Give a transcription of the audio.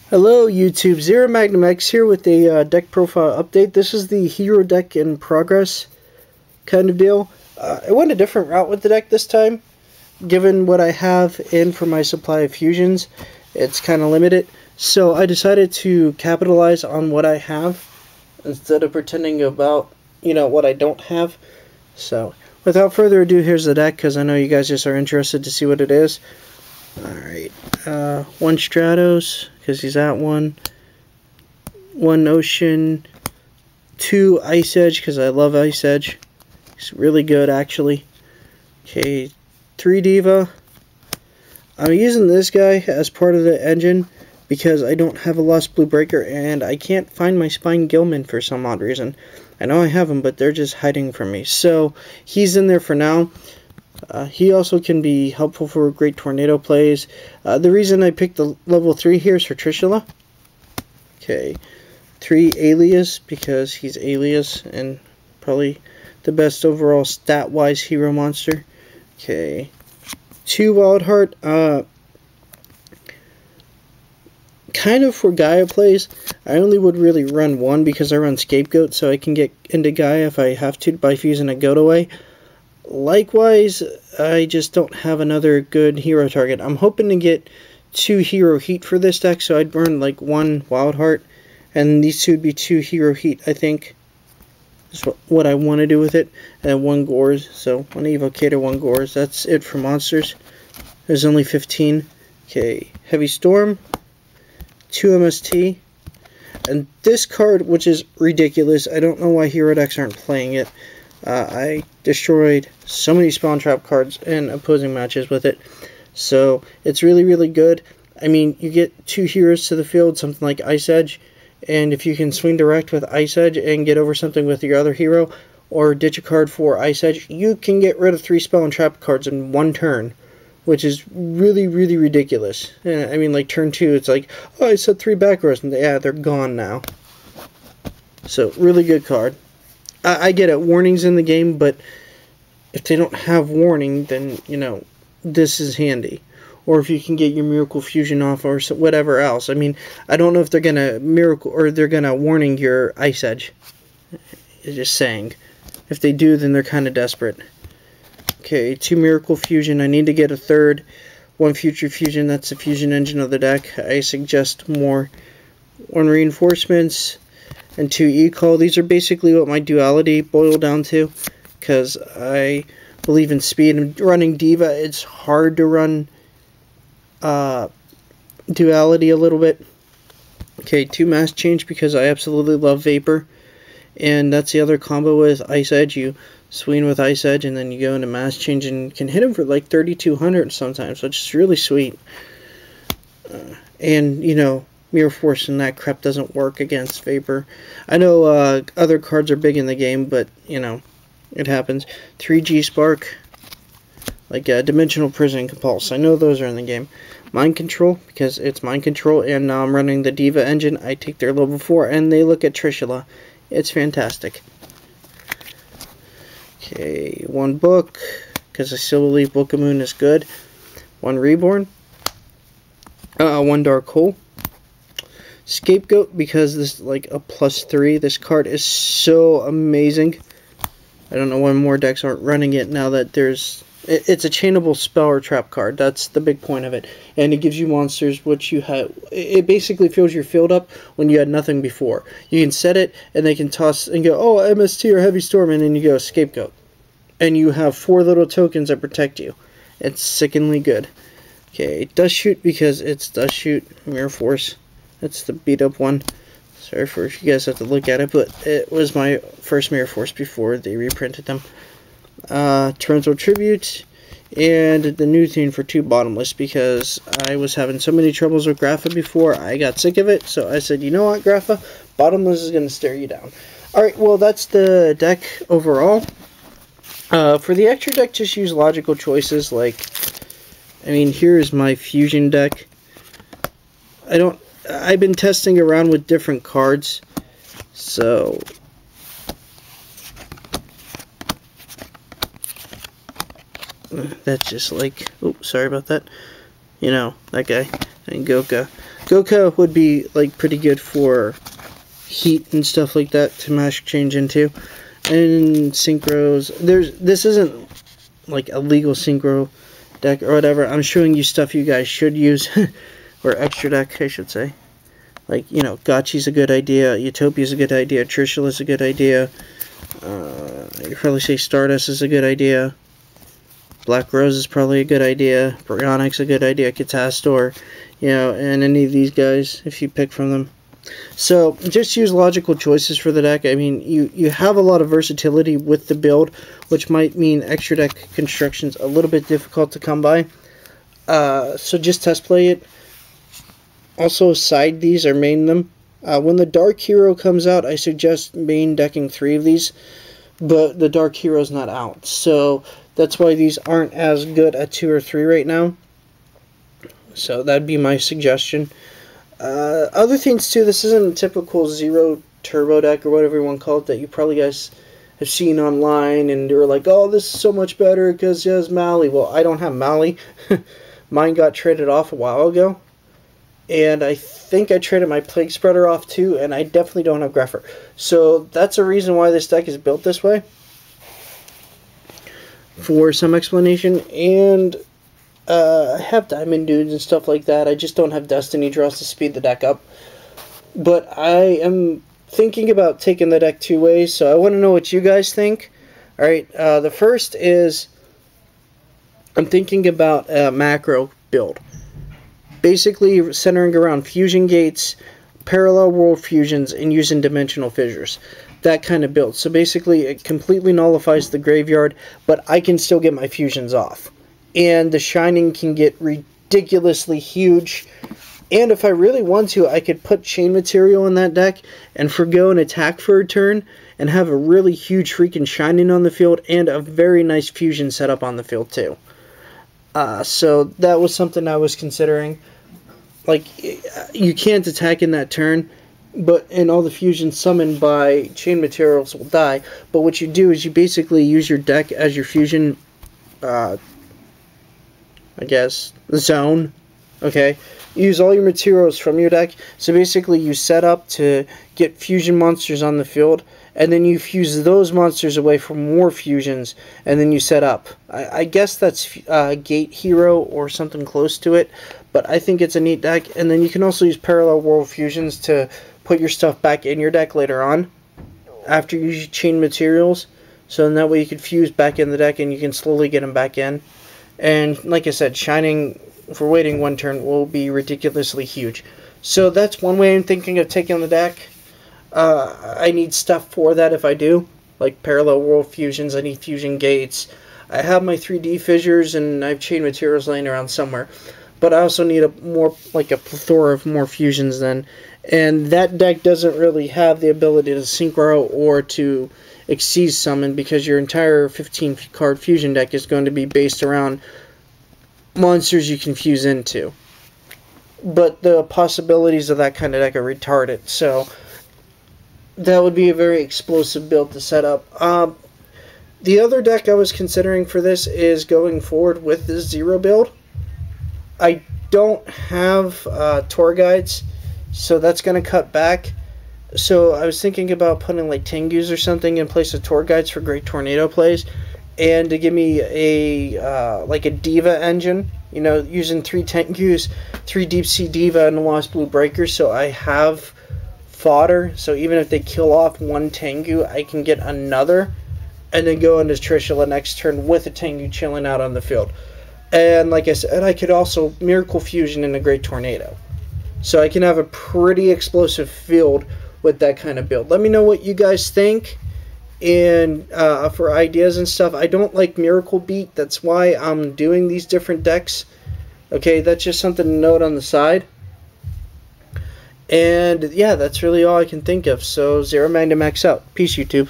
Hello YouTube, ZeroMagnumX here with a deck profile update. This is the hero deck in progress kind of deal. I went a different route with the deck this time. Given what I have in for my supply of fusions, it's kind of limited. So I decided to capitalize on what I have instead of pretending about, what I don't have. So without further ado, here's the deck because I know you guys just are interested to see what it is. Alright, one Stratos, because he's at one Ocean, two Ice Edge, because I love Ice Edge. He's really good, actually. Okay, three Diva. I'm using this guy as part of the engine because I don't have a Lost Blue Breaker, and I can't find my Spine Gilman for some odd reason. I know I have them, but they're just hiding from me. So, he's in there for now. He also can be helpful for great tornado plays. The reason I picked the level 3 here is for Trishula. Okay, 3 Alias, because he's Alias and probably the best overall stat-wise hero monster. Okay, 2 Wildheart. Kind of for Gaia plays, I only would really run 1 because I run Scapegoat, so I can get into Gaia if I have to by fusing a goat away. Likewise, I just don't have another good hero target. I'm hoping to get 2 hero heat for this deck, so I'd burn like 1 Wildheart, and these 2 would be 2 hero heat, I think. That's what I want to do with it. And 1 Gores, so 1 Evocator, 1 Gores. That's it for monsters. There's only 15. Okay, Heavy Storm, 2 MST, and this card, which is ridiculous. I don't know why hero decks aren't playing it. I destroyed so many spawn trap cards in opposing matches with it. So it's really, really good. I mean, you get 2 heroes to the field, something like Ice Edge, and if you can swing direct with Ice Edge and get over something with your other hero, or ditch a card for Ice Edge, you can get rid of 3 spell and trap cards in 1 turn, which is really, really ridiculous. And I mean, like turn 2, it's like, oh, I set 3 back rows, and yeah, they're gone now. So, really good card. I get it, warning's in the game, but if they don't have warning, then, this is handy. Or if you can get your Miracle Fusion off or whatever else. I mean, I don't know if they're going to Miracle, or they're going to warning your Ice Edge. Just saying. If they do, then they're kind of desperate. Okay, 2 Miracle Fusion. I need to get a 3rd. 1 Future Fusion, that's the fusion engine of the deck. I suggest more. 1 Reinforcements. And 2 E-Call. These are basically what my duality boiled down to, because I believe in speed. And running Diva, it's hard to run duality a little bit. Okay, 2 Mass Change, because I absolutely love Vapor. And that's the other combo with Ice Edge. You swing with Ice Edge, and then you go into Mass Change, and can hit him for like 3,200 sometimes, which is really sweet. And, Mirror Force and that crap doesn't work against Vapor. I know other cards are big in the game, but, it happens. 3 G-Spark, like Dimensional Prison and Compulse. I know those are in the game. Mind Control, because it's Mind Control, and now I'm running the Diva engine. I take their level 4, and they look at Trishula. It's fantastic. Okay, 1 Book, because I still believe Book of Moon is good. 1 Reborn. 1 Dark Hole. Scapegoat, because this is like a +3. This card is so amazing. I don't know why more decks aren't running it now that there's... It's a chainable spell or trap card. That's the big point of it. And it gives you monsters which you have... It basically fills your field up when you had nothing before. You can set it, and they can toss and go, oh, MST or Heavy Storm, and then you go Scapegoat. And you have 4 little tokens that protect you. It's sickeningly good. Okay, Dust Shoot, because it's Dust Shoot, Mirror Force. That's the beat up one. Sorry for if you guys have to look at it, but it was my first Mirror Force before they reprinted them. Torrential Tribute, and the new theme for 2 Bottomless, because I was having so many troubles with Grapha before, I got sick of it, so I said, you know what, Grapha, Bottomless is going to stare you down. Alright, well, that's the deck overall. For the extra deck, just use logical choices, like, I mean, here's my fusion deck. I've been testing around with different cards, so that's just like, oops, sorry about that. That guy, and Goka. Goka would be like pretty good for heat and stuff like that to mash change into. And synchros, this isn't like a legal synchro deck or whatever. I'm showing you stuff you guys should use, or extra deck, I should say. Like, you know, Gotchi's a good idea, Utopia's a good idea, Trishula's a good idea. You'd probably say Stardust is a good idea. Black Rose is probably a good idea. Brionic's a good idea. Catastor, you know, and any of these guys, if you pick from them. So, just use logical choices for the deck. I mean, you have a lot of versatility with the build, which might mean extra deck construction's a little bit difficult to come by. So just test play it. Also, side these or main them. When the Dark Hero comes out, I suggest main decking 3 of these, but the Dark Hero's not out. So, that's why these aren't as good at 2 or 3 right now. So, that'd be my suggestion. Other things too, this isn't a typical Zero Turbo deck or whatever you want to call it that you probably guys have seen online and you're like, oh, this is so much better because it has Mali. Well, I don't have Mali. Mine got traded off a while ago. And I think I traded my Plague Spreader off too, and I definitely don't have Greffer. So that's a reason why this deck is built this way. For some explanation. And I have Diamond Dudes and stuff like that. I just don't have Destiny draws to speed the deck up. But I am thinking about taking the deck 2 ways, so I want to know what you guys think. Alright, the first is I'm thinking about a macro build. Basically centering around fusion gates, parallel world fusions, and using dimensional fissures. That kind of build. So basically it completely nullifies the graveyard, but I can still get my fusions off. And the Shining can get ridiculously huge. And if I really want to, I could put Chain Material in that deck and forgo an attack for a turn and have a really huge freaking Shining on the field and a very nice fusion setup on the field too. So that was something I was considering. Like, you can't attack in that turn, and all the fusions summoned by Chain Materials will die. But what you do is you basically use your deck as your fusion I guess, zone, okay? Use all your materials from your deck. So basically you set up to get fusion monsters on the field, and then you fuse those monsters away for more fusions, and then you set up. I guess that's Gate Hero or something close to it, but I think it's a neat deck. And then you can also use Parallel World Fusions to put your stuff back in your deck later on, after you chain materials. So in that way you can fuse back in the deck, and you can slowly get them back in. And like I said, Shining for waiting 1 turn will be ridiculously huge. So that's one way I'm thinking of taking the deck. I need stuff for that if I do, like Parallel World Fusions. I need Fusion Gates. I have my 3D fissures, and I have chain materials laying around somewhere. But I also need a plethora of more fusions then. And that deck doesn't really have the ability to synchro or to Exceed summon, because your entire 15 card fusion deck is going to be based around monsters you can fuse into. But the possibilities of that kind of deck are retarded, so that would be a very explosive build to set up. The other deck I was considering for this is going forward with this Zero build. I don't have tour guides, so that's going to cut back. So I was thinking about putting like Tengus or something in place of tour guides for Great Tornado plays, and to give me a like a Diva engine, you know, using 3 Tengus, 3 Deep Sea Diva, and a Lost Blue Breaker, so I have fodder. So even if they kill off 1 Tengu, I can get another, and then go into Trishula next turn with a Tengu chilling out on the field. And like I said, I could also Miracle Fusion in a Great Tornado, so I can have a pretty explosive field with that kind of build. Let me know what you guys think, and for ideas and stuff. I don't like Miracle Beat, that's why I'm doing these different decks. Okay, that's just something to note on the side. And yeah, that's really all I can think of. So ZeroMagnumX out. Peace, YouTube.